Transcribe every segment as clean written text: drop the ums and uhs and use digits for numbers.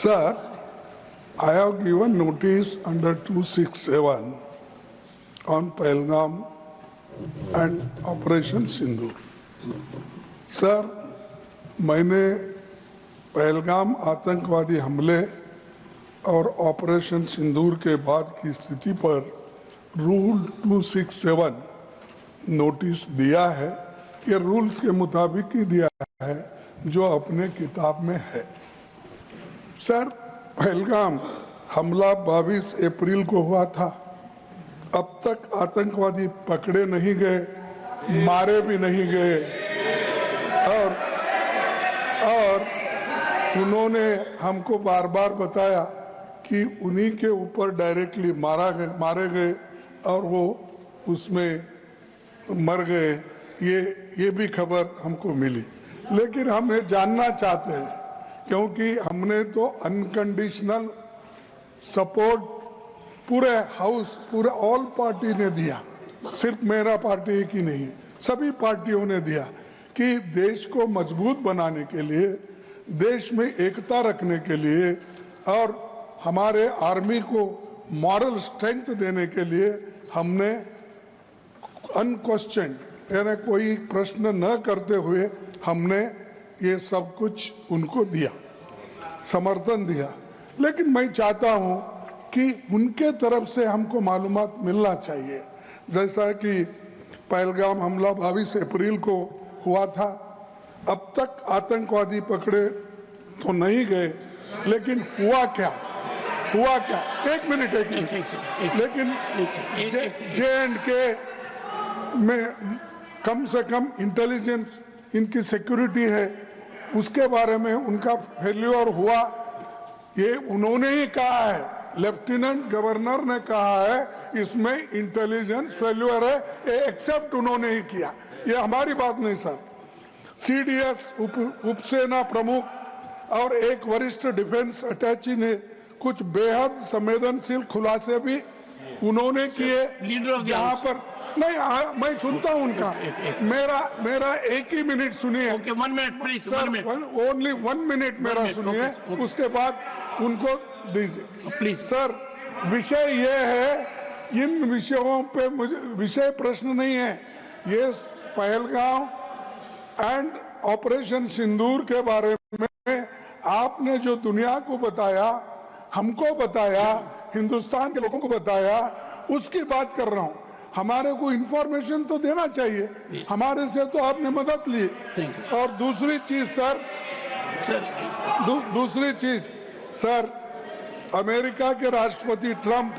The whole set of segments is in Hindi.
Sir, I have given notice under 267 on Pahalgam and Operation Sindoor. Sir, मैंने पहलगाम आतंकवादी हमले और ऑपरेशन सिंदूर के बाद की स्थिति पर रूल 267 नोटिस दिया है। ये रूल्स के मुताबिक ही दिया है जो अपने किताब में है। सर, पहलगाम हमला 22 अप्रैल को हुआ था। अब तक आतंकवादी पकड़े नहीं गए, मारे भी नहीं गए और उन्होंने हमको बार बार बताया कि उन्हीं के ऊपर डायरेक्टली मारे गए और वो उसमें मर गए। ये भी खबर हमको मिली, लेकिन हम ये जानना चाहते हैं क्योंकि हमने तो अनकंडीशनल सपोर्ट पूरे हाउस, पूरे ऑल पार्टी ने दिया, सिर्फ मेरा पार्टी एक ही नहीं, सभी पार्टियों ने दिया कि देश को मजबूत बनाने के लिए, देश में एकता रखने के लिए और हमारे आर्मी को मॉरल स्ट्रेंथ देने के लिए हमने अनक्वेश्चन्ड, यानी कोई प्रश्न न करते हुए हमने ये सब कुछ उनको दिया, समर्थन दिया। लेकिन मैं चाहता हूं कि उनके तरफ से हमको मालूमात मिलना चाहिए। जैसा कि पहलगाम हमला 22 अप्रैल को हुआ था, अब तक आतंकवादी पकड़े तो नहीं गए, लेकिन हुआ क्या? एक मिनट लेकिन J&K में कम से कम इंटेलिजेंस, इनकी सिक्योरिटी है, उसके बारे में उनका फेल्योर हुआ, ये उन्होंने ही कहा है, लेफ्टिनेंट गवर्नर ने कहा है इसमें इंटेलिजेंस फेल्योर है, ये एक्सेप्ट उन्होंने ही किया, ये हमारी बात नहीं सर। CDS उपसेना प्रमुख और एक वरिष्ठ डिफेंस अटैची ने कुछ बेहद संवेदनशील खुलासे भी उन्होंने किए, जहां पर नहीं, मैं सुनता हूं उनका, मेरा एक ही मिनट सुनिए। Okay, 1 minute, please. Sir, 1 minute. Only 1 minute मेरा सुनिए, okay. उसके बाद उनको दीजिए। प्लीज सर, विषय ये है, इन विषयों पे मुझे विषय प्रश्न नहीं है, ये पहलगाम एंड ऑपरेशन सिंदूर के बारे में आपने जो दुनिया को बताया, हमको बताया, हिंदुस्तान के लोगों को बताया, उसकी बात कर रहा हूं। हमारे को इंफॉर्मेशन तो देना चाहिए, हमारे से तो आपने मदद ली। और दूसरी चीज सर, अमेरिका के राष्ट्रपति ट्रंप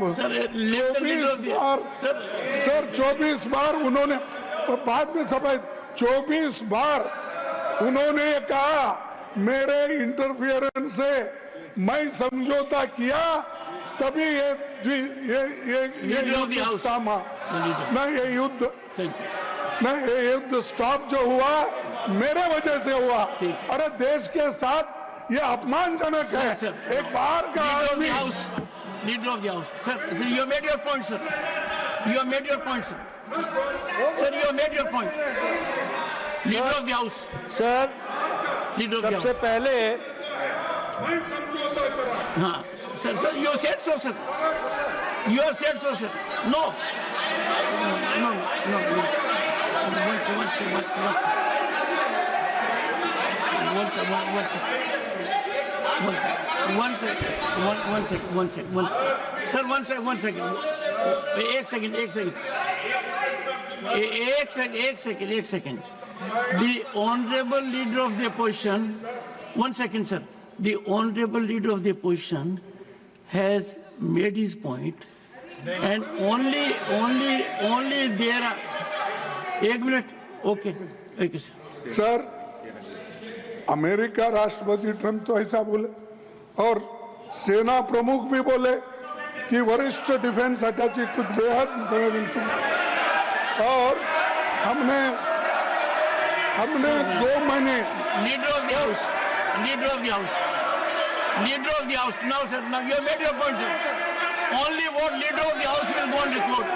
24 बार उन्होंने, बाद में सफाई, 24 बार उन्होंने कहा मेरे इंटरफियरेंस से मैं समझौता किया, तभी ये युद्ध थामा, नहीं ये युद्ध स्टॉप जो हुआ मेरे वजह से हुआ। अरे देश के साथ ये अपमानजनक है। एक बार का आदमी, leader of the house, sir, you made your point sir, you made your point sir, you made your point, leader of the house sir, सबसे पहले हाँ sir, you said so sir, you have said so sir, no, एक second. The honorable leader of the opposition, 1 second sir, the honorable leader of the opposition has made his point, and only there are, 1 minute, okay sir. Sir, America राष्ट्रपति ट्रंप तो ऐसा बोले और सेना प्रमुख भी बोले कि वरिष्ठ डिफेंस अटैची कुछ बेहद संवेदनशील, और हमने 2 महीने leader of the house, now sir, now you have made your point sir, only what leader of the house will go on record,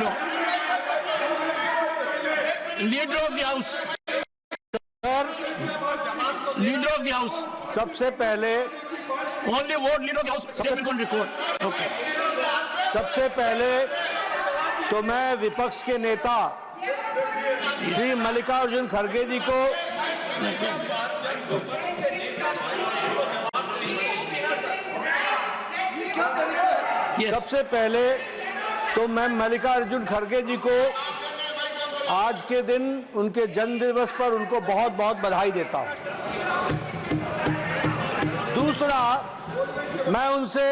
no, leader of the house, sir, leader of the house, सबसे पहले Only vote leader of the house. Statement on record. Okay. सबसे पहले तो मैं विपक्ष के नेता श्री मल्लिकार्जुन खड़गे जी को Yes. सबसे पहले तो मैं मल्लिकार्जुन खड़गे जी को आज के दिन उनके जन्म दिवस पर उनको बहुत बहुत बधाई देता हूं। दूसरा, मैं उनसे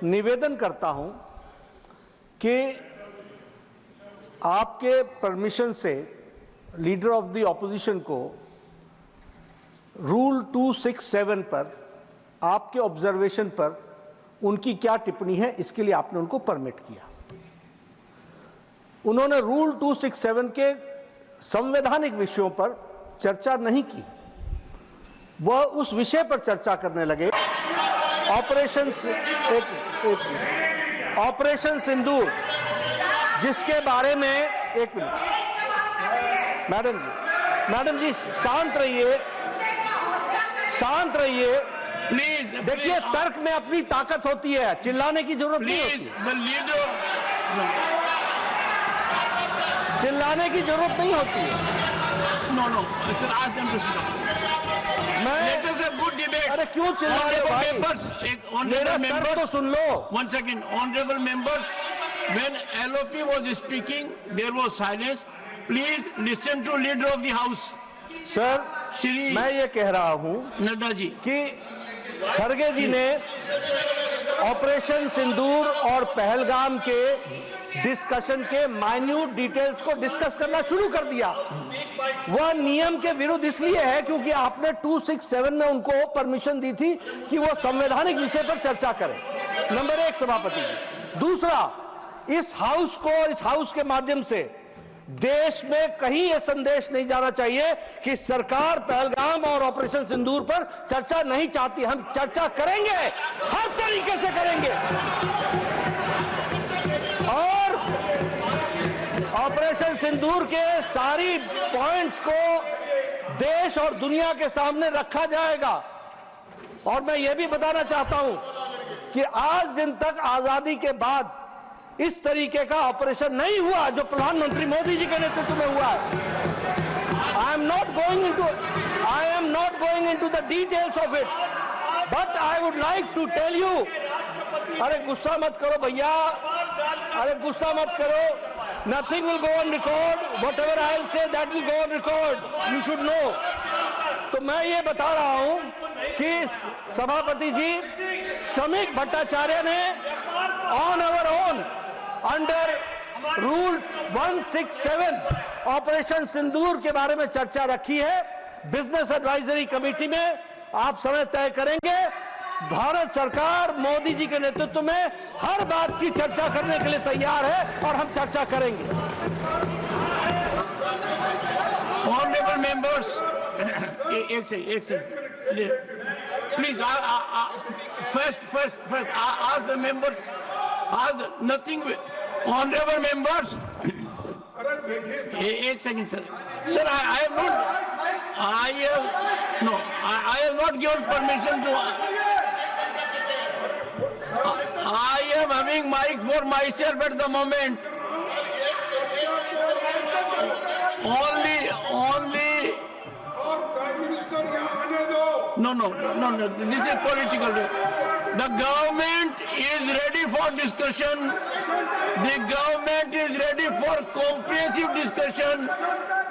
निवेदन करता हूं कि आपके परमिशन से लीडर ऑफ द ऑपोजिशन को रूल 267 पर आपके ऑब्जर्वेशन पर उनकी क्या टिप्पणी है, इसके लिए आपने उनको परमिट किया। उन्होंने रूल 267 के संवैधानिक विषयों पर चर्चा नहीं की, वह उस विषय पर चर्चा करने लगे। ऑपरेशन सिंदूर, जिसके बारे में एक मिनट मैडम जी शांत रहिए, शांत रहिए। Please. देखिए, तर्क में अपनी ताकत होती है, चिल्लाने की जरूरत नहीं Please, होती। the leader. चिल्लाने की जरूरत नहीं होती है। No. Sir, ask them to sit down. Let us have good debate. अरे क्यों चिल्ला रहे हो भाई? Honorable मेरा तर्क तो members. Soon low. 1 second. Honorable members, when LOP was speaking, there was silence. Please listen to leader of the house. Sir, Shri मैं ये कह रहा हूं नड्डा जी कि खड़गे जी ने ऑपरेशन सिंदूर और पहलगाम के डिस्कशन के माइन्यूट डिटेल्स को डिस्कस करना शुरू कर दिया। वह नियम के विरुद्ध इसलिए है क्योंकि आपने 267 में उनको परमिशन दी थी कि वो संवैधानिक विषय पर चर्चा करें। नंबर 1 सभापति जी। दूसरा, इस हाउस को और इस हाउस के माध्यम से देश में कहीं यह संदेश नहीं जाना चाहिए कि सरकार पहलगाम और ऑपरेशन सिंदूर पर चर्चा नहीं चाहती। हम चर्चा करेंगे, हर तरीके से करेंगे, और ऑपरेशन सिंदूर के सारी पॉइंट्स को देश और दुनिया के सामने रखा जाएगा। और मैं यह भी बताना चाहता हूं कि आज दिन तक आजादी के बाद इस तरीके का ऑपरेशन नहीं हुआ जो प्रधानमंत्री मोदी जी के नेतृत्व में हुआ है। I am not going into the details of it, but I would like to tell you. अरे गुस्सा मत करो भैया, अरे गुस्सा मत करो। Nothing will go on record, whatever I will say that will go on record, you should know. तो मैं ये बता रहा हूं कि सभापति जी श्रमिक भट्टाचार्य ने on our own under rule 167 operation Sindoor के बारे में चर्चा रखी है। बिजनेस एडवाइजरी कमेटी में आप समय तय करेंगे। भारत सरकार मोदी जी के नेतृत्व में हर बात की चर्चा करने के लिए तैयार है और हम चर्चा करेंगे। Honorable members, एक second, please, first, ask the members, nothing, honorable members, एक second sir, I have not given permission to, I am having mic for myself at the moment, only, no, this is political. The government is ready for discussion. The government is ready for comprehensive discussion.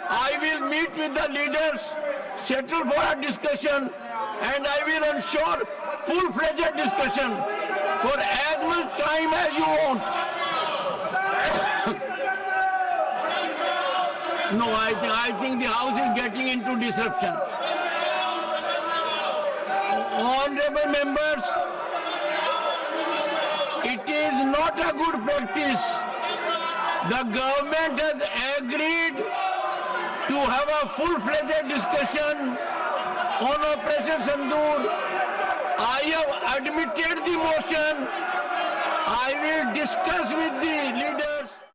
I will meet with the leaders, settle for a discussion, and I will ensure full-fledged discussion for as much time as you want. No, I think the house is getting into disruption. Honorable members, it is not a good practice. The government has agreed to have a full-fledged discussion on Operation Sindoor. I have admitted the motion. I will discuss with the leaders.